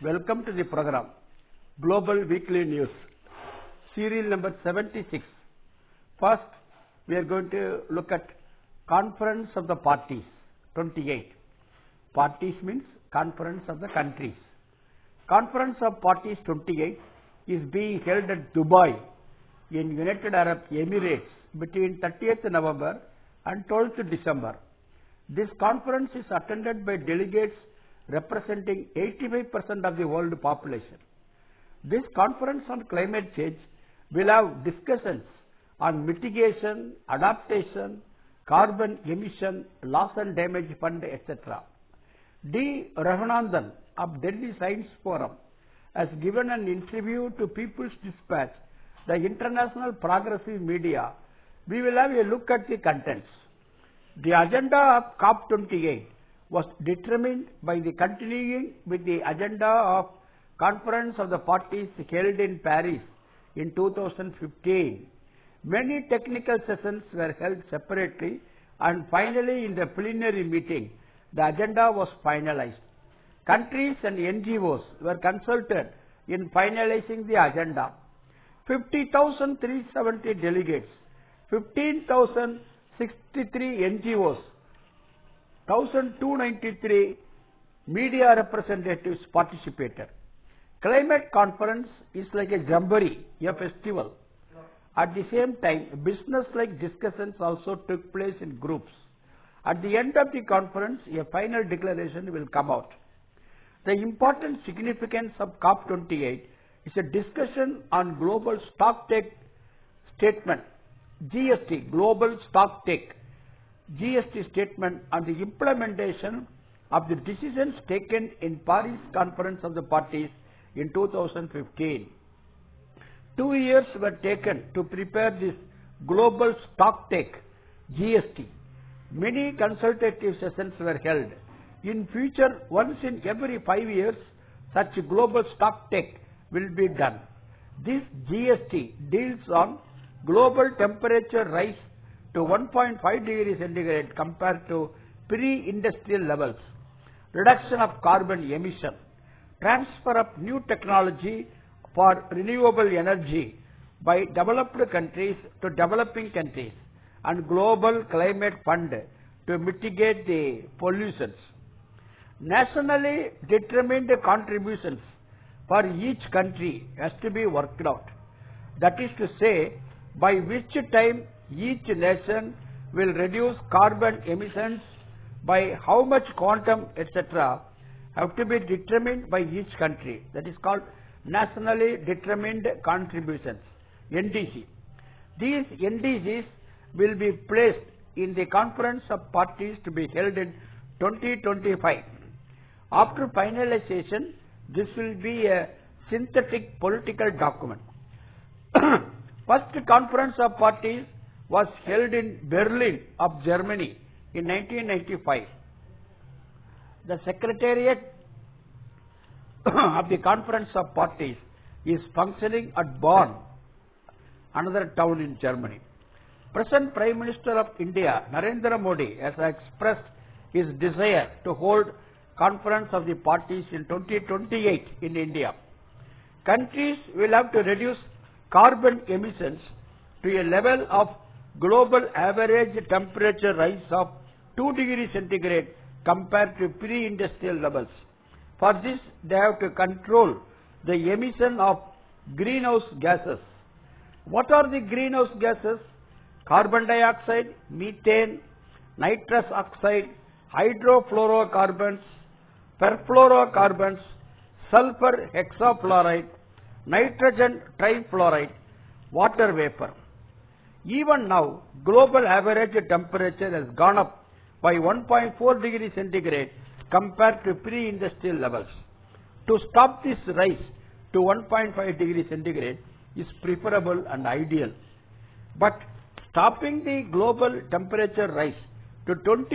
Welcome to the program Global Weekly News, serial number 76. First, we are going to look at Conference of the Parties 28. Parties means Conference of the Countries. Conference of Parties 28 is being held at Dubai in United Arab Emirates between 30th November and 12th December. This conference is attended by delegates representing 85% of the world population. This conference on climate change will have discussions on mitigation, adaptation, carbon emission, loss and damage fund, etc. D. Raghunandan of Delhi Science Forum has given an interview to People's Dispatch, the international progressive media. We will have a look at the contents. The agenda of COP28 was determined by the continuing with the agenda of Conference of the Parties held in Paris in 2015. Many technical sessions were held separately, and finally in the plenary meeting, the agenda was finalized. Countries and NGOs were consulted in finalizing the agenda. 50,370 delegates, 15,063 NGOs, 1,293 media representatives participated. Climate conference is like a jamboree, a festival. At the same time, business-like discussions also took place in groups. At the end of the conference, a final declaration will come out. The important significance of COP28 is a discussion on global stocktake statement, GST, global stocktake, GST statement on the implementation of the decisions taken in Paris Conference of the Parties in 2015. 2 years were taken to prepare this global stocktake, GST. Many consultative sessions were held. In future, once in every 5 years, such global stocktake will be done. This GST deals on global temperature rise to 1.5 degrees centigrade compared to pre-industrial levels, reduction of carbon emission, transfer of new technology for renewable energy by developed countries to developing countries, and global climate fund to mitigate the pollutions. Nationally determined contributions for each country has to be worked out. That is to say, by which time each nation will reduce carbon emissions, by how much quantum, etc., have to be determined by each country. That is called nationally determined contributions, NDC. These NDCs will be placed in the Conference of Parties to be held in 2025. After finalization, this will be a synthetic political document. First Conference of Parties was held in Berlin of Germany in 1995. The Secretariat of the Conference of Parties is functioning at Bonn, another town in Germany. Present Prime Minister of India, Narendra Modi, has expressed his desire to hold Conference of the Parties in 2028 in India. Countries will have to reduce carbon emissions to a level of global average temperature rise of 2 degrees centigrade compared to pre-industrial levels. For this, they have to control the emission of greenhouse gases. What are the greenhouse gases? Carbon dioxide, methane, nitrous oxide, hydrofluorocarbons, perfluorocarbons, sulfur hexafluoride, nitrogen trifluoride, water vapor. Even now, global average temperature has gone up by 1.4 degrees centigrade compared to pre-industrial levels. To stop this rise to 1.5 degrees centigrade is preferable and ideal. But stopping the global temperature rise to 2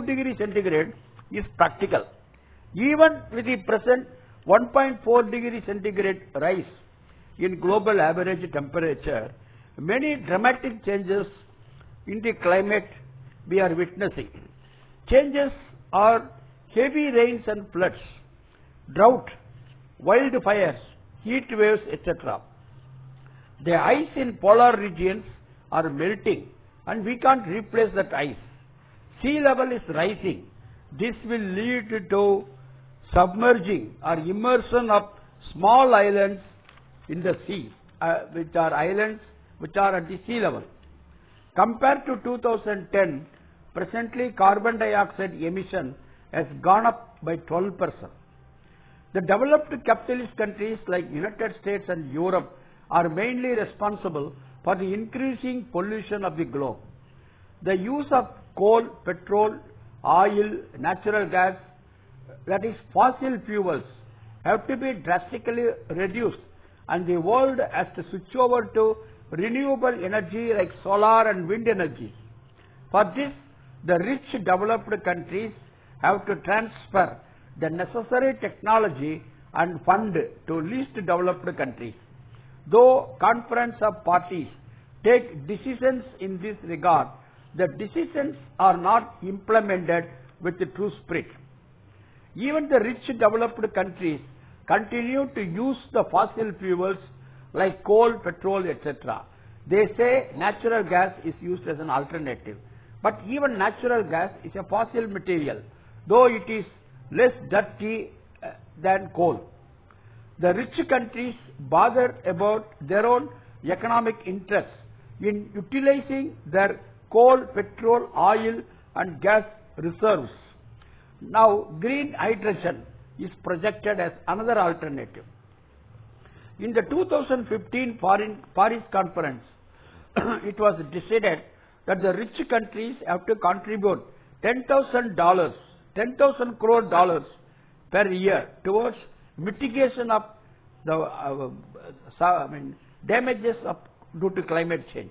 degrees centigrade is practical. Even with the present 1.4 degree centigrade rise in global average temperature, many dramatic changes in the climate we are witnessing. Changes are heavy rains and floods, drought, wildfires, heat waves, etc. The ice in polar regions are melting and we can't replace that ice. Sea level is rising. This will lead to submerging or immersion of small islands in the sea, which are islands which are at the sea level. Compared to 2010, presently carbon dioxide emission has gone up by 12%. The developed capitalist countries like United States and Europe are mainly responsible for the increasing pollution of the globe. The use of coal, petrol, oil, natural gas, that is fossil fuels, have to be drastically reduced, and the world has to switch over to renewable energy like solar and wind energy. For this, the rich developed countries have to transfer the necessary technology and fund to least developed countries. Though Conference of Parties take decisions in this regard, the decisions are not implemented with the true spirit. Even the rich developed countries continue to use the fossil fuels like coal, petrol, etc. They say natural gas is used as an alternative. But even natural gas is a fossil material, though it is less dirty than coal. The rich countries bother about their own economic interests in utilizing their coal, petrol, oil and gas reserves. Now, green hydrogen is projected as another alternative. In the 2015 Paris Conference, it was decided that the rich countries have to contribute $10,000 crore per year towards mitigation of the damages due to climate change.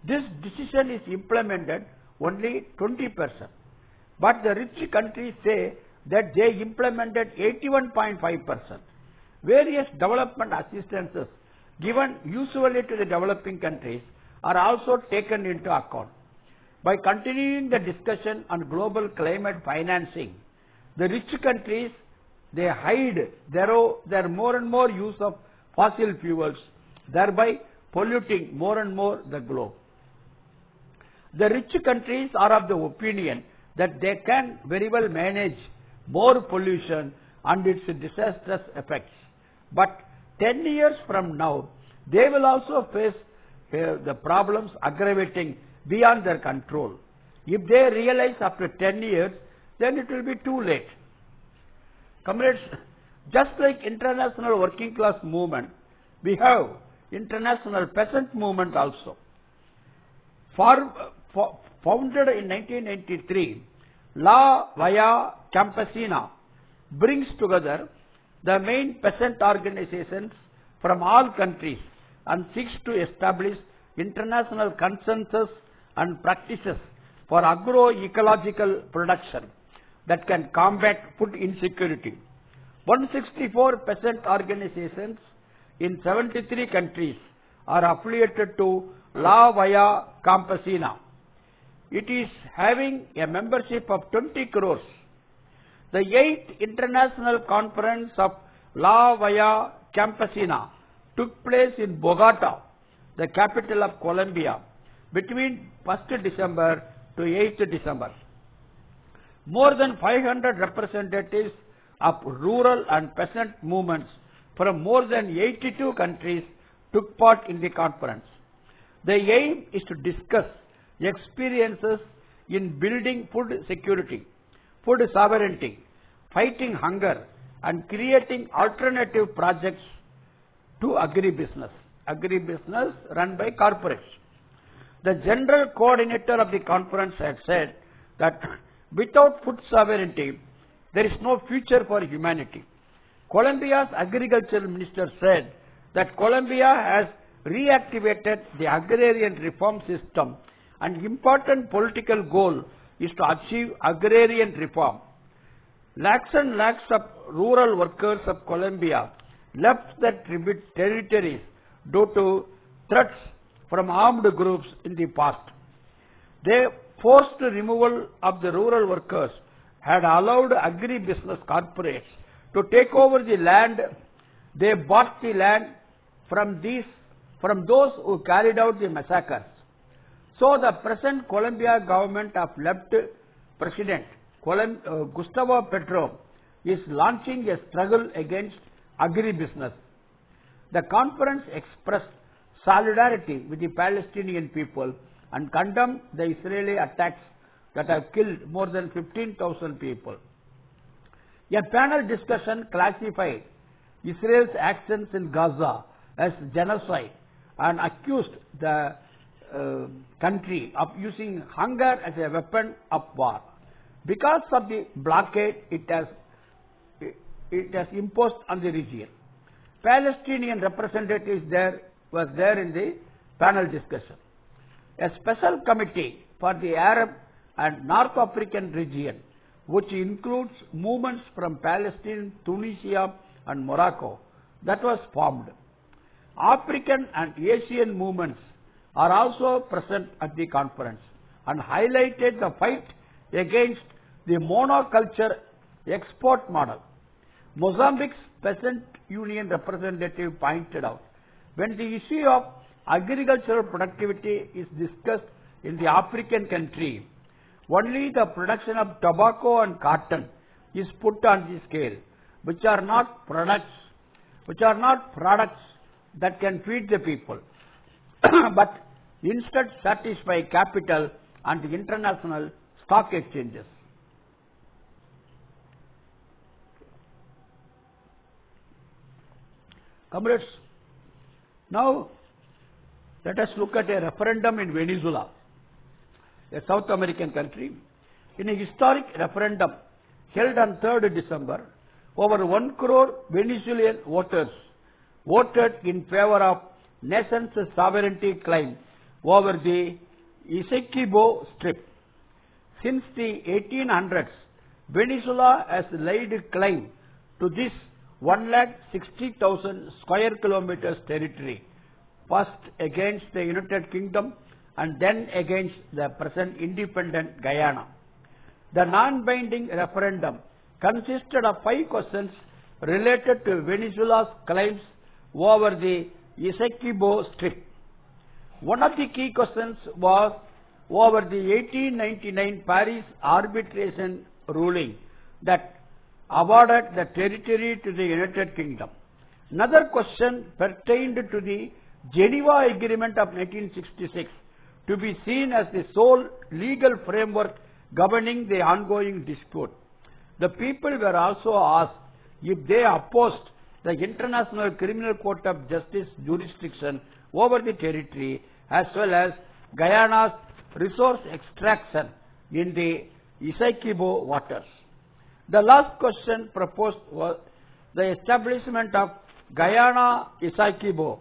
This decision is implemented only 20%, but the rich countries say that they implemented 81.5%. Various development assistances given usually to the developing countries are also taken into account. By continuing the discussion on global climate financing, the rich countries, they hide their more and more use of fossil fuels, thereby polluting more and more the globe. The rich countries are of the opinion that they can very well manage more pollution and its disastrous effects. But 10 years from now, they will also face the problems aggravating beyond their control. If they realize after 10 years, then it will be too late. Comrades, just like international working class movement, we have international peasant movement also. Founded in 1993, La Via Campesina brings together the main peasant organizations from all countries and seeks to establish international consensus and practices for agroecological production that can combat food insecurity. 164 peasant organizations in 73 countries are affiliated to La Via Campesina. It is having a membership of 20 crores. The 8th International Conference of La Via Campesina took place in Bogota, the capital of Colombia, between 1st December to 8th December. More than 500 representatives of rural and peasant movements from more than 82 countries took part in the conference. The aim is to discuss experiences in building food security, food sovereignty, fighting hunger, and creating alternative projects to agribusiness run by corporates. The general coordinator of the conference had said that without food sovereignty, there is no future for humanity. Colombia's agriculture minister said that Colombia has reactivated the agrarian reform system, and important political goal is to achieve agrarian reform. Lakhs and lakhs of rural workers of Colombia left their territories due to threats from armed groups in the past. The forced removal of the rural workers had allowed agribusiness corporates to take over the land. They bought the land from those who carried out the massacres. So the present Colombia government of left President Gustavo Petro is launching a struggle against agribusiness. The conference expressed solidarity with the Palestinian people and condemned the Israeli attacks that have killed more than 15,000 people. A panel discussion classified Israel's actions in Gaza as genocide and accused the country of using hunger as a weapon of war. Because of the blockade it has imposed on the region. Palestinian representatives was there in the panel discussion. A special committee for the Arab and North African region, which includes movements from Palestine, Tunisia and Morocco, that was formed. African and Asian movements are also present at the conference and highlighted the fight against the monoculture export model. Mozambique's Peasant Union representative pointed out, when the issue of agricultural productivity is discussed in the African country, only the production of tobacco and cotton is put on the scale, which are not products that can feed the people, but instead satisfy capital and the international stock exchanges. Comrades, now let us look at a referendum in Venezuela, a South American country. In a historic referendum held on 3rd December, over 1 crore Venezuelan voters voted in favor of nation's sovereignty claim over the Essequibo Strip. Since the 1800s, Venezuela has laid claim to this 160,000 square kilometers territory, first against the United Kingdom and then against the present independent Guyana. The non-binding referendum consisted of 5 questions related to Venezuela's claims over the Essequibo Strip. One of the key questions was over the 1899 Paris arbitration ruling that awarded the territory to the United Kingdom. Another question pertained to the Geneva Agreement of 1966, to be seen as the sole legal framework governing the ongoing dispute. The people were also asked if they opposed the International Criminal Court of Justice jurisdiction over the territory, as well as Guyana's resource extraction in the Essequibo waters. The last question proposed was the establishment of Guyana Essequibo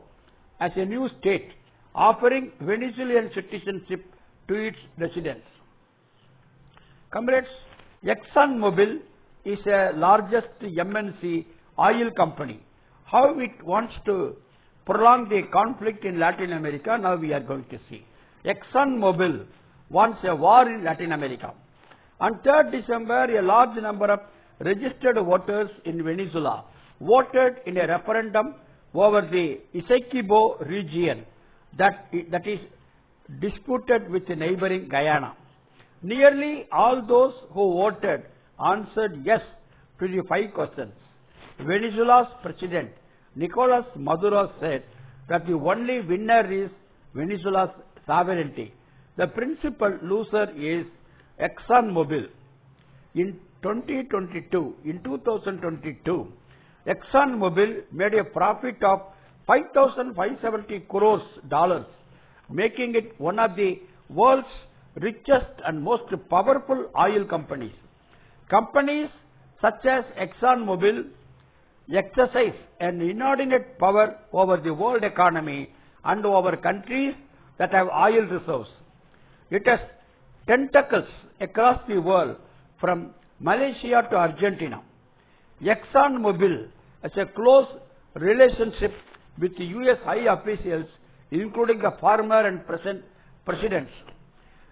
as a new state, offering Venezuelan citizenship to its residents. Comrades, ExxonMobil is the largest MNC oil company. How it wants to prolong the conflict in Latin America, now we are going to see. ExxonMobil wants a war in Latin America. On 3rd December, a large number of registered voters in Venezuela voted in a referendum over the Essequibo region that is disputed with the neighboring Guyana. Nearly all those who voted answered yes to the 5 questions. Venezuela's President Nicolas Maduro said that the only winner is Venezuela's sovereignty. The principal loser is ExxonMobil. In 2022, ExxonMobil made a profit of $5,570 crores, making it one of the world's richest and most powerful oil companies. Companies such as ExxonMobil exercise an inordinate power over the world economy and over countries that have oil reserves. It has tentacles across the world from Malaysia to Argentina. ExxonMobil has a close relationship with the US high officials, including the former and present presidents.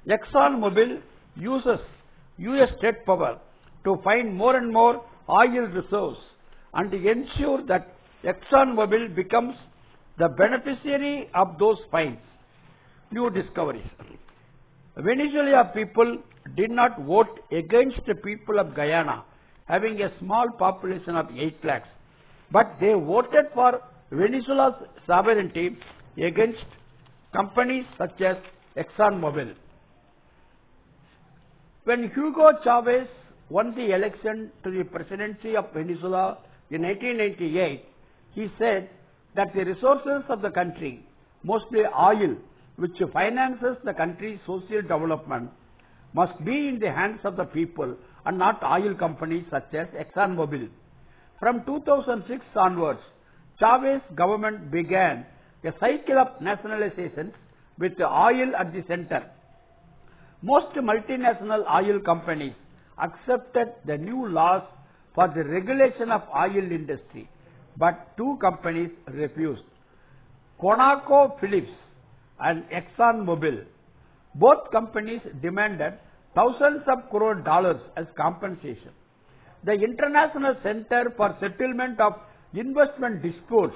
ExxonMobil uses US state power to find more and more oil reserves and ensure that ExxonMobil becomes the beneficiary of those finds. New discoveries. Venezuela people did not vote against the people of Guyana, having a small population of 8 lakhs, but they voted for Venezuela's sovereignty against companies such as ExxonMobil. When Hugo Chavez won the election to the presidency of Venezuela in 1998, he said that the resources of the country, mostly oil, which finances the country's social development, must be in the hands of the people and not oil companies such as ExxonMobil. From 2006 onwards, Chavez's government began a cycle of nationalizations with oil at the center. Most multinational oil companies accepted the new laws for the regulation of oil industry, but 2 companies refused: ConocoPhillips and ExxonMobil. Both companies demanded thousands of crore dollars as compensation. The International Center for Settlement of Investment Disputes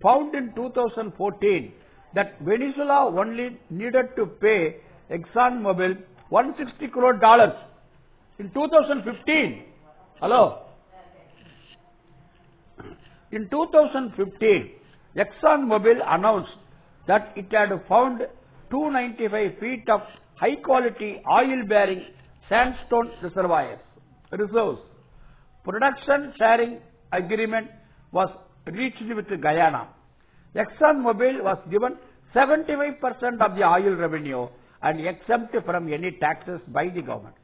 found in 2014 that Venezuela only needed to pay ExxonMobil $160 crore in 2015. Hello? In 2015, ExxonMobil announced that it had found 295 feet of high-quality oil-bearing sandstone reserves. Production sharing agreement was reached with Guyana. ExxonMobil was given 75% of the oil revenue and exempt from any taxes by the government.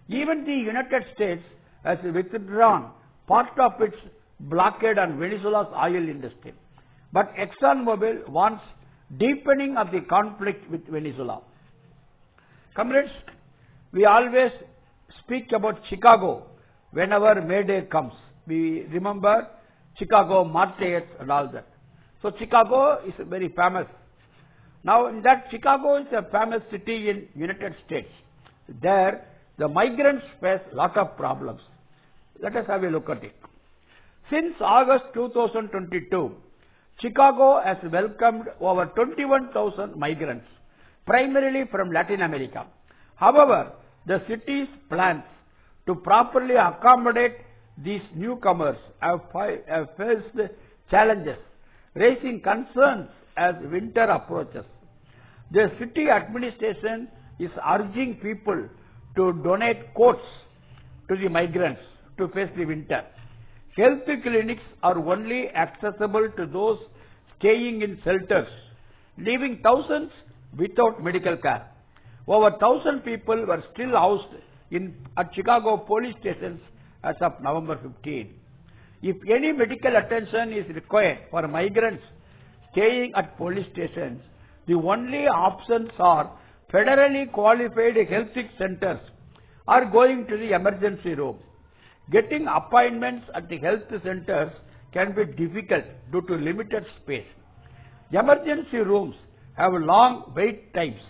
Even the United States has withdrawn part of its blockade on Venezuela's oil industry. But ExxonMobil wants deepening of the conflict with Venezuela. Comrades, we always speak about Chicago whenever May Day comes. We remember Chicago martyrs and all that. So Chicago is very famous. Now in that, Chicago is a famous city in United States. There the migrants face lot of problems. Let us have a look at it. Since August 2022, Chicago has welcomed over 21,000 migrants, primarily from Latin America. However, the city's plans to properly accommodate these newcomers have faced challenges, raising concerns as winter approaches. The city administration is urging people to donate coats to the migrants to face the winter. Health clinics are only accessible to those staying in shelters, leaving thousands without medical care. Over 1,000 people were still housed at Chicago police stations as of November 15. If any medical attention is required for migrants staying at police stations, the only options are federally qualified health centers or going to the emergency room. Getting appointments at the health centers can be difficult due to limited space. Emergency rooms have long wait times.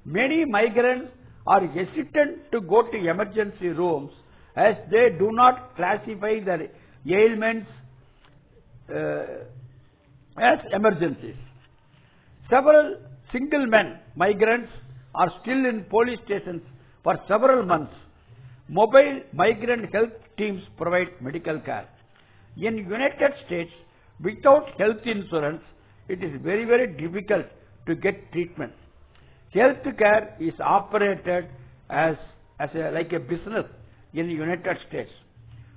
Many migrants are hesitant to go to emergency rooms as they do not classify their ailments as emergencies. Several single men migrants are still in police stations for several months. Mobile migrant health teams provide medical care. In United States, without health insurance, it is very, very difficult to get treatment. Health care is operated like a business in the United States.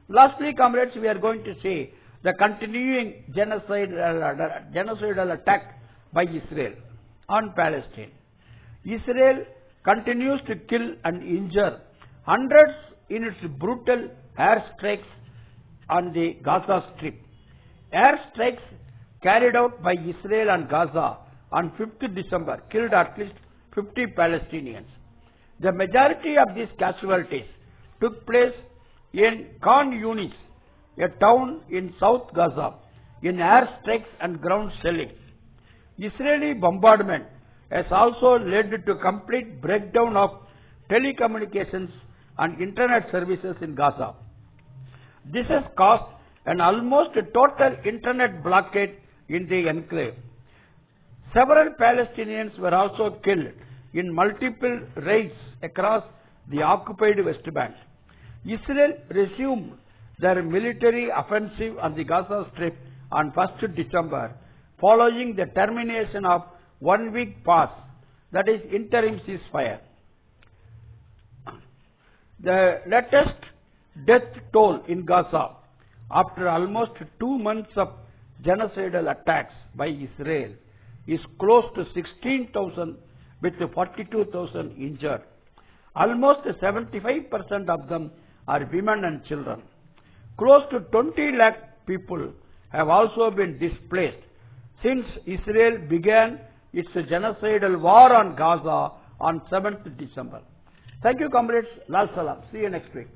Lastly, comrades, we are going to see the continuing genocidal attack by Israel on Palestine. Israel continues to kill and injure hundreds in its brutal airstrikes on the Gaza Strip. Airstrikes carried out by Israel on Gaza on 5th December killed at least 50 Palestinians. The majority of these casualties took place in Khan Yunis, a town in South Gaza, in airstrikes and ground shelling. Israeli bombardment has also led to complete breakdown of telecommunications and internet services in Gaza. This has caused and almost a total internet blockade in the enclave. Several Palestinians were also killed in multiple raids across the occupied West Bank. Israel resumed their military offensive on the Gaza Strip on 1st December, following the termination of 1 week pause, that is interim ceasefire. The latest death toll in Gaza after almost 2 months of genocidal attacks by Israel is close to 16,000 with 42,000 injured. Almost 75% of them are women and children. Close to 20 lakh people have also been displaced since Israel began its genocidal war on Gaza on 7th December. Thank you, comrades. Lal Salam. See you next week.